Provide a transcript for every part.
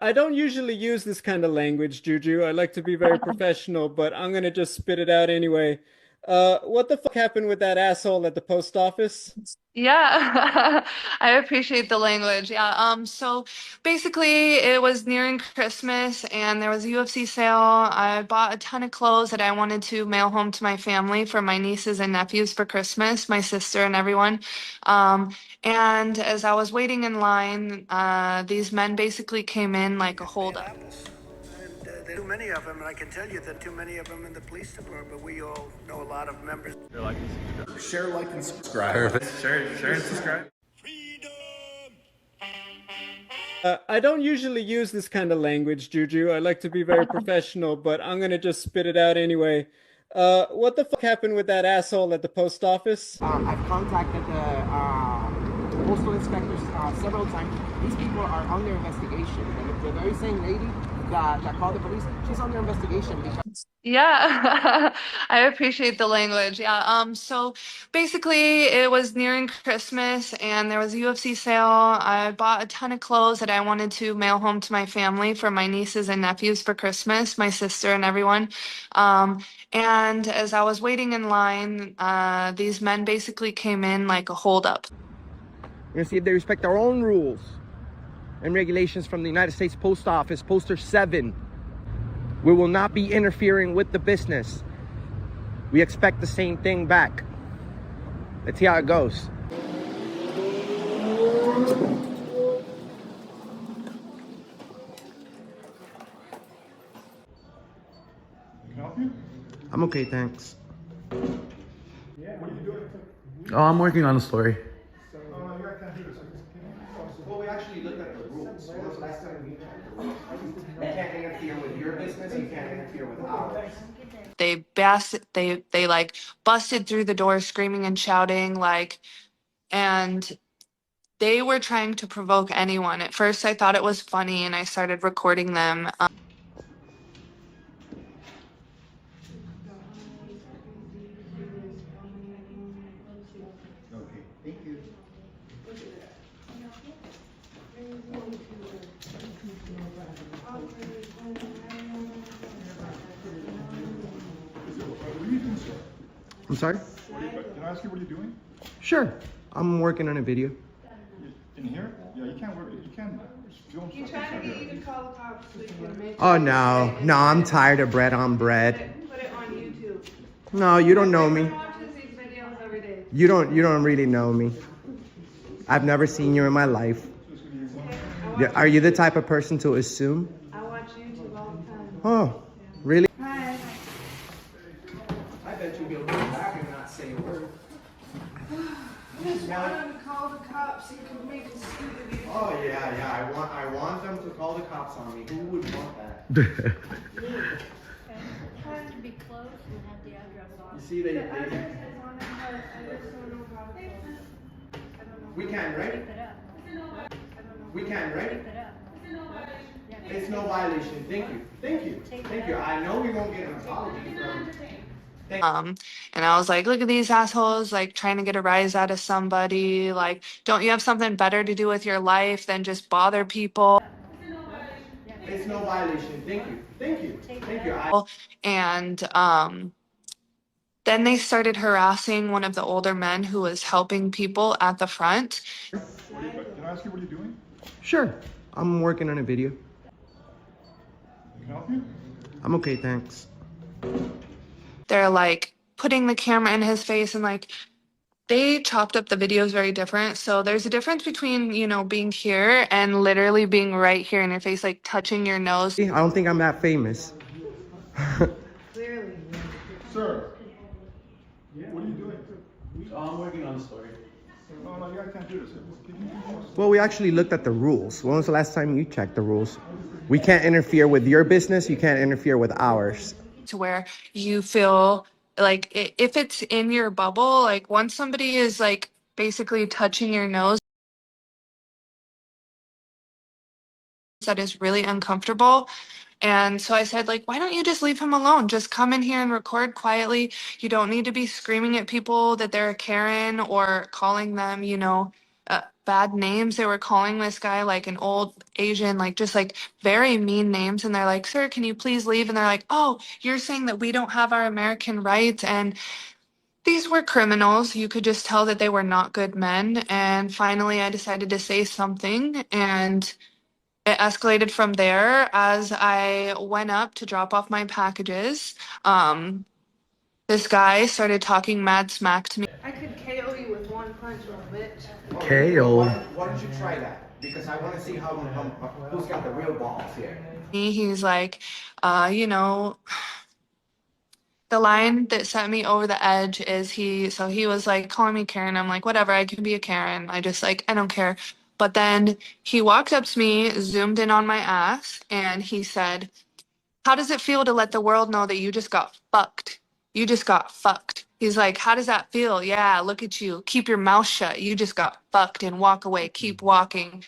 I don't usually use this kind of language, Juju. I like to be very professional, but I'm gonna just spit it out anyway. What the fuck happened with that asshole at the post office? Yeah, I appreciate the language. Yeah, so basically it was nearing Christmas and there was a UFC sale. I bought a ton of clothes that I wanted to mail home to my family for my nieces and nephews for Christmas, my sister and everyone. And as I was waiting in line, these men basically came in like a Get bad holdup. apples. And there are too many of them, and I can tell you there are too many of them in the police department. We all know a lot of members. Share, like, and subscribe. Perfect. Share and subscribe. I don't usually use this kind of language, Juju. I like to be very professional, but I'm gonna just spit it out anyway. What the fuck happened with that asshole at the post office? I've contacted the postal inspectors several times. These people are under investigation. And the very same lady that called the police, she's under investigation because Yeah, I appreciate the language. Yeah, so basically it was nearing Christmas and there was a UFC sale. I bought a ton of clothes that I wanted to mail home to my family for my nieces and nephews for Christmas, my sister and everyone. And as I was waiting in line, these men basically came in like a holdup. we're gonna see if they respect our own rules and regulations from the United States Post Office, Poster 7. We will not be interfering with the business. We expect the same thing back. Let's see how it goes. Can I help you? I'm okay, thanks. What are you doing? Oh, I'm working on a story. You guys can't do this. Well, we actually looked at the rules. When was the last time we checked the rules? We can't interfere with your business, you can't interfere with ours. They like busted through the door screaming and shouting like, and they were trying to provoke anyone. At first, I thought it was funny and I started recording them. Okay, thank you. What are you doing, sir? I'm sorry? Can I ask you what you're doing? Sure. I'm working on a video. In here? Yeah, you can't work. You can't film stuff inside here. Call the cops so you can make Oh no, no, I'm tired of bread on bread. put it on YouTube. No, you don't know me. Watches these videos every day. You don't really know me. I've never seen you in my life. Yeah, are you the type of person to assume? I watch YouTube all the time. Oh, really? Hi. I bet you'll go back and not say a word. I just want them to call the cops so you can make a stupid video. Oh yeah. I want them to call the cops on me. Who would want that? Trying to be close and have the address on. You see, they The address is on it, but I just don't know how to call it. I don't know. we can, right? Pick it up. We can, right? Pick it up. Yeah. It's no violation. Thank you. Thank you. Thank you. I know we won't get an apology from. And I was like, look at these assholes, like trying to get a rise out of somebody. Like, don't you have something better to do with your life than just bother people? It's no violation. Thank you. Thank you. Thank you. And then they started harassing one of the older men who was helping people at the front. Can I ask you what you're doing? Sure. I'm working on a video. Can I help you? I'm okay, thanks. They're like putting the camera in his face and like they chopped up the videos very different. So there's a difference between, being here and literally being right here in your face, like touching your nose. I don't think I'm that famous. Clearly. Sir. What are you doing? Oh, I'm working on a story. No, you guys can't do this. Can you do this? Well, we actually looked at the rules. When was the last time you checked the rules? We can't interfere with your business. You can't interfere with ours. To where you feel like if it's in your bubble, like once somebody is like basically touching your nose, that is really uncomfortable. And so I said, like, why don't you just leave him alone? Just come in here and record quietly. You don't need to be screaming at people that they're a Karen or calling them, bad names. They were calling this guy like an old Asian, like just like very mean names. And they're like, "Sir, can you please leave?" And they're like, "Oh, you're saying that we don't have our American rights." And these were criminals. You could just tell that they were not good men. And finally, I decided to say something, and it escalated from there as I went up to drop off my packages. This guy started talking mad smack to me. I could KO you with one punch, little bitch. KO. Why don't you try that? Because I want to see who's got the real balls here. He's like, you know, the line that sent me over the edge is he was like calling me Karen. I'm like, whatever, I can be a Karen. I don't care. But then he walked up to me, zoomed in on my ass, and he said, "How does it feel to let the world know that you just got fucked? You just got fucked." He's like, "How does that feel? Yeah, look at you. Keep your mouth shut. You just got fucked and walk away. Keep walking."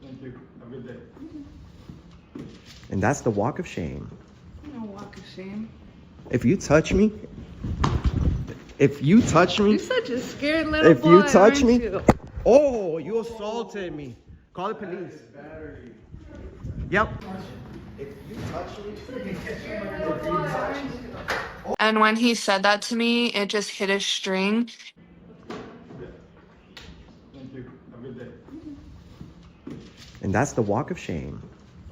Thank you. Have a good day. And that's the walk of shame. No walk of shame. If you touch me, You're such a scared little if boy, you touch aren't me, you? oh, you assaulted me. Call the police. Yep. If you touch me, And when he said that to me, it just hit a string. Thank you. Have a good day. and that's the walk of shame.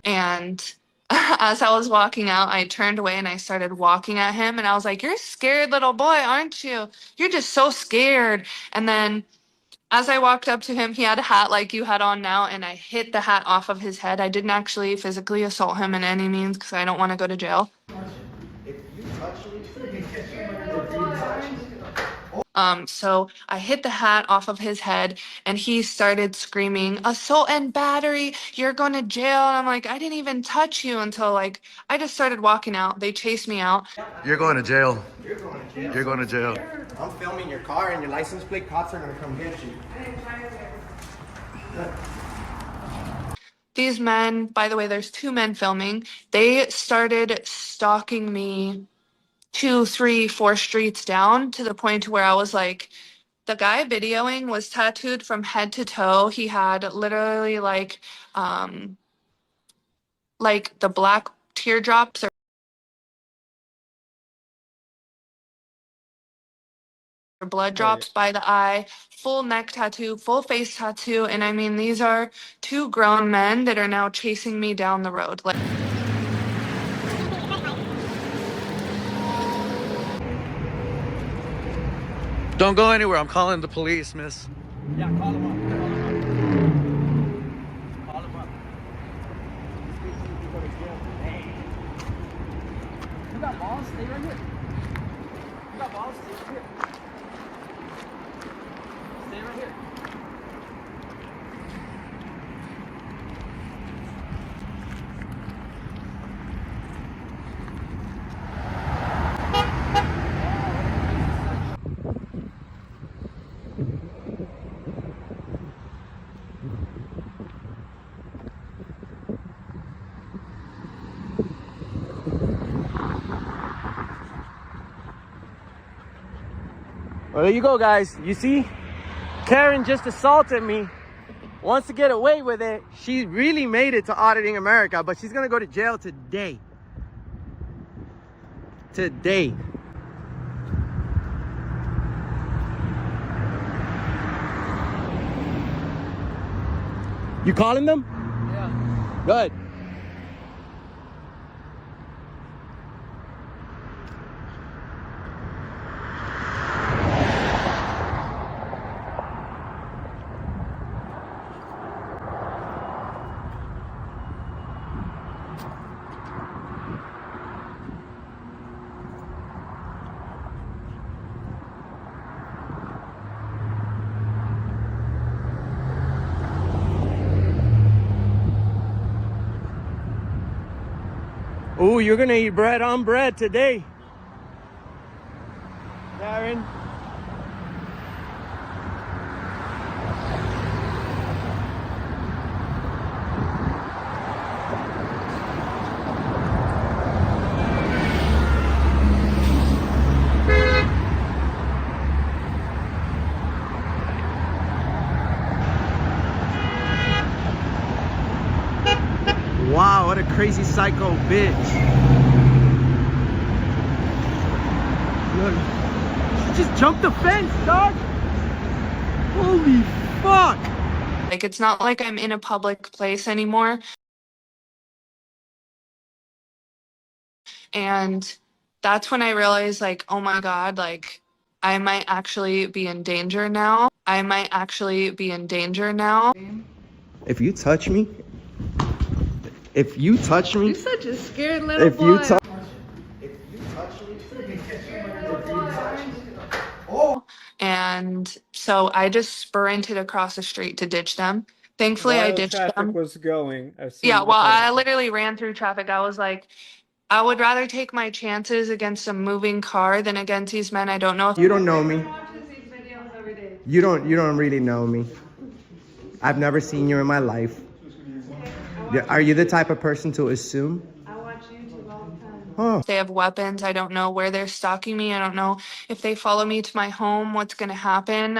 And as I was walking out, I turned away and I started walking at him. And I was like, "You're a scared little boy, aren't you? You're just so scared." And then as I walked up to him, he had a hat like you had on now. And I hit the hat off of his head. I didn't actually physically assault him in any means because I don't want to go to jail. If you touch me, So I hit the hat off of his head and he started screaming, "Assault and battery, you're going to jail." And I'm like, "I didn't even touch you," until like I just started walking out. They chased me out. You're going to jail. you're going to jail. You're going to jail. I'm filming your car and your license plate. Cops are going to come get you. These men, by the way, there's two men filming. They started stalking me 2, 3, 4 streets down to the point where I was like, the guy videoing was tattooed from head to toe. He had literally like the black teardrops or blood drops by the eye, full neck tattoo, full face tattoo. And I mean, these are two grown men that are now chasing me down the road. Like, Don't go anywhere. I'm calling the police, miss. Yeah, call them up. Call them up. You got balls? Stay right here. You got balls? Stay right here. Stay right here. Well, there you go, guys. You see? Karen just assaulted me. Wants to get away with it. She really made it to Auditing America, but she's gonna go to jail today. Today. You calling them? Yeah. Good. Oh, you're gonna eat bread on bread today, Karen. what a crazy psycho bitch. Look, she just jumped the fence, dog. Holy fuck. Like, it's not like I'm in a public place anymore. And that's when I realized, like, oh my God, like, I might actually be in danger now. I might actually be in danger now. If you touch me, You're such a scared little boy. if you touch And so I just sprinted across the street to ditch them. Thankfully, I While ditched traffic them. was going, I've Yeah, seen the well, I photos. literally ran through traffic. I was like, I would rather take my chances against a moving car than against these men. I don't know if you don't know me. Watches these videos every day. You don't really know me. I've never seen you in my life. Are you the type of person to assume? I watch YouTube all the time. Huh. they have weapons. I don't know where they're stalking me. I don't know if they follow me to my home, what's going to happen.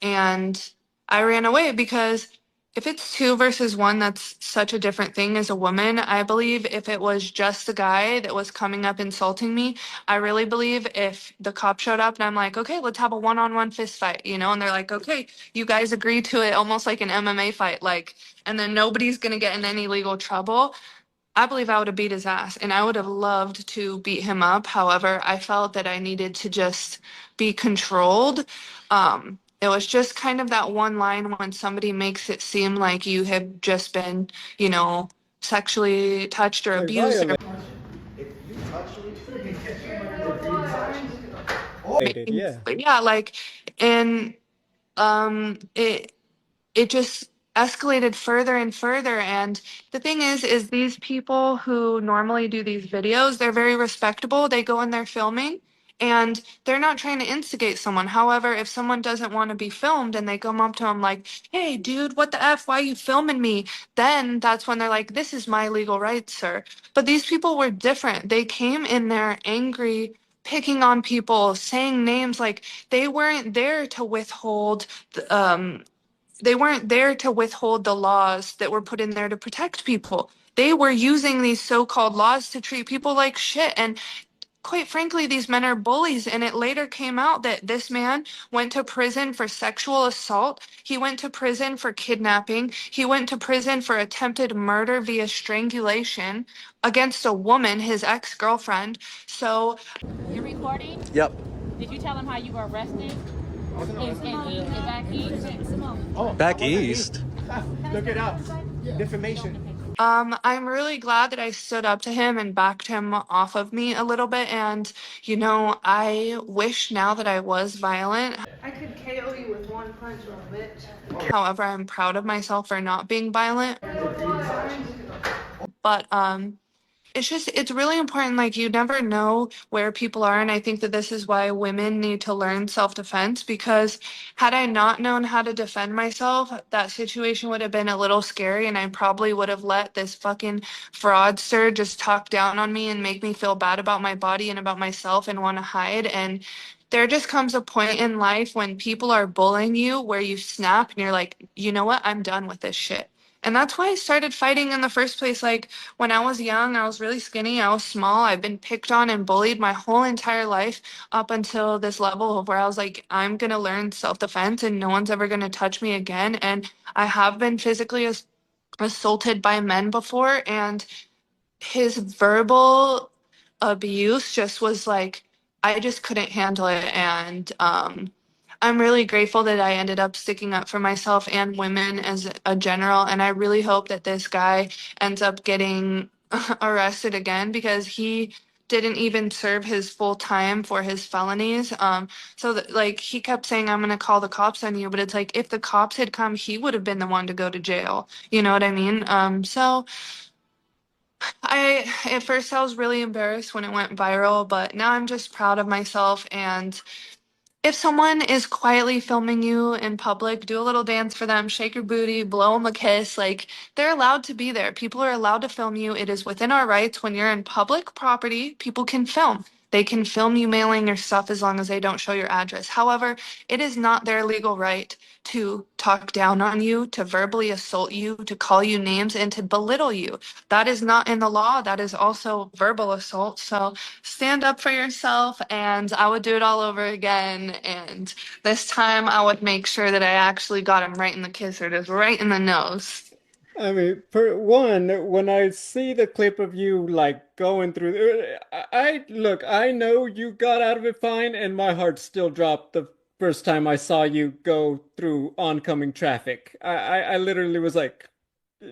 And I ran away because if it's two versus one, that's such a different thing as a woman. I believe if it was just the guy that was coming up insulting me, I really believe if the cop showed up and I'm like, okay, let's have a one-on-one fist fight, you know, and they're like, okay, you guys agree to it, almost like an MMA fight, like, and then nobody's going to get in any legal trouble. I believe I would have beat his ass and I would have loved to beat him up. However, I felt that I needed to just be controlled. It was just kind of that one line when somebody makes it seem like you have just been, you know, sexually touched or Like abused or violated, yeah. but yeah, like, and it just escalated further and further. And the thing is these people who normally do these videos, they're very respectable. They go in there filming and they're not trying to instigate someone. However, if someone doesn't want to be filmed and they come up to them like, hey, dude, what the F? Why are you filming me? Then that's when they're like, this is my legal right, sir. But these people were different. They came in there angry, picking on people, saying names like they weren't there to withhold they weren't there to withhold the laws that were put in there to protect people. They were using these so-called laws to treat people like shit. And quite frankly, these men are bullies. And it later came out that this man went to prison for sexual assault. He went to prison for kidnapping. He went to prison for attempted murder via strangulation against a woman, his ex-girlfriend. So You're recording? Yep. Did you tell him how you were arrested? Back east? Back east. Look it up. Defamation. I'm really glad that I stood up to him and backed him off of me a little bit. And, you know, I wish now that I was violent. I could KO you with one punch, little bitch. However, I'm proud of myself for not being violent. But it's really important. Like, you never know where people are. And I think that this is why women need to learn self-defense, because had I not known how to defend myself, that situation would have been a little scary. And I probably would have let this fucking fraudster just talk down on me and make me feel bad about my body and about myself and want to hide. And there just comes a point in life when people are bullying you where you snap and you're like, you know what? I'm done with this shit. And that's why I started fighting in the first place. Like, when I was young, I was really skinny, I was small. I've been picked on and bullied my whole entire life up until this level of where I was like, I'm gonna learn self-defense and no one's ever gonna touch me again. And I have been physically assaulted by men before, and his verbal abuse just was like, I just couldn't handle it. And I'm really grateful that I ended up sticking up for myself and women as a general. And I really hope that this guy ends up getting arrested again, because he didn't even serve his full time for his felonies. So that, like, he kept saying, I'm gonna call the cops on you, but it's like, if the cops had come, he would have been the one to go to jail. You know what I mean? So at first I was really embarrassed when it went viral, but now I'm just proud of myself. And if someone is quietly filming you in public, do a little dance for them, shake your booty, blow them a kiss. Like, they're allowed to be there. People are allowed to film you. It is within our rights. When you're in public property, people can film. They can film you mailing your stuff as long as they don't show your address. However, it is not their legal right to talk down on you, to verbally assault you, to call you names, and to belittle you. That is not in the law. That is also verbal assault. So stand up for yourself, and I would do it all over again. And this time I would make sure that I actually got him right in the kisser, just right in the nose. I mean, for one, when I see the clip of you like going through, look, I know you got out of it fine, and my heart still dropped the first time I saw you go through oncoming traffic. I literally was like,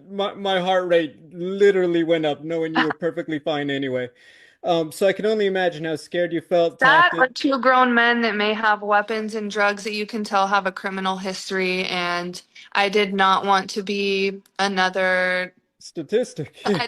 my heart rate literally went up, knowing you were perfectly fine anyway. So I can only imagine how scared you felt That talking. or two grown men that may have weapons and drugs that you can tell have a criminal history. And I did not want to be another. Statistic. I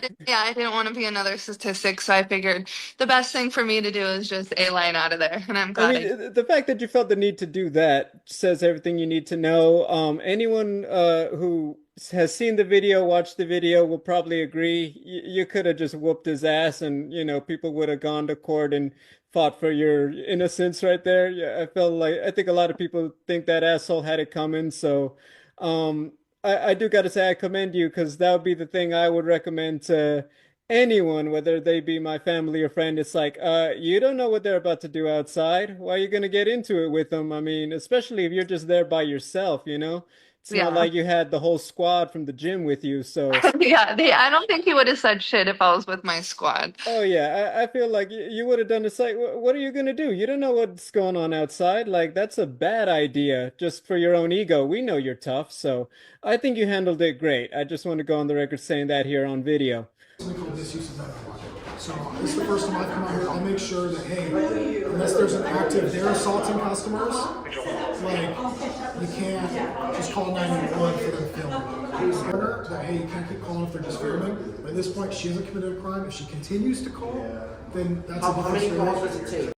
didn't want to be another statistic. So I figured the best thing for me to do is just a line out of there. And I'm I glad mean, I. the fact that you felt the need to do that says everything you need to know. Anyone who has seen the video, watched the video, will probably agree. You could have just whooped his ass, and people would have gone to court and fought for your innocence right there. Yeah, I think a lot of people think that asshole had it coming. So, I do got to say I commend you, because that would be the thing I would recommend to anyone, whether they be my family or friend. It's like, you don't know what they're about to do outside. Why are you gonna get into it with them? I mean, especially if you're just there by yourself. It's not Yeah. like you had the whole squad from the gym with you. So, Yeah. I don't think he would have said shit if I was with my squad. oh yeah, I feel like you would have done the same. What are you gonna do? You don't know what's going on outside. Like, that's a bad idea just for your own ego. We know you're tough, so I think you handled it great. I just want to go on the record saying that here on video. Something called misuse of marijuana. So this is the first time I've come out here. I'll make sure that, hey, unless there's an active, they're assaulting customers, like, you can't just call 911 for them filming. That, hey, you can't keep calling if they're just filming. But at this point, she hasn't committed a crime. If she continues to call, then that's a different story.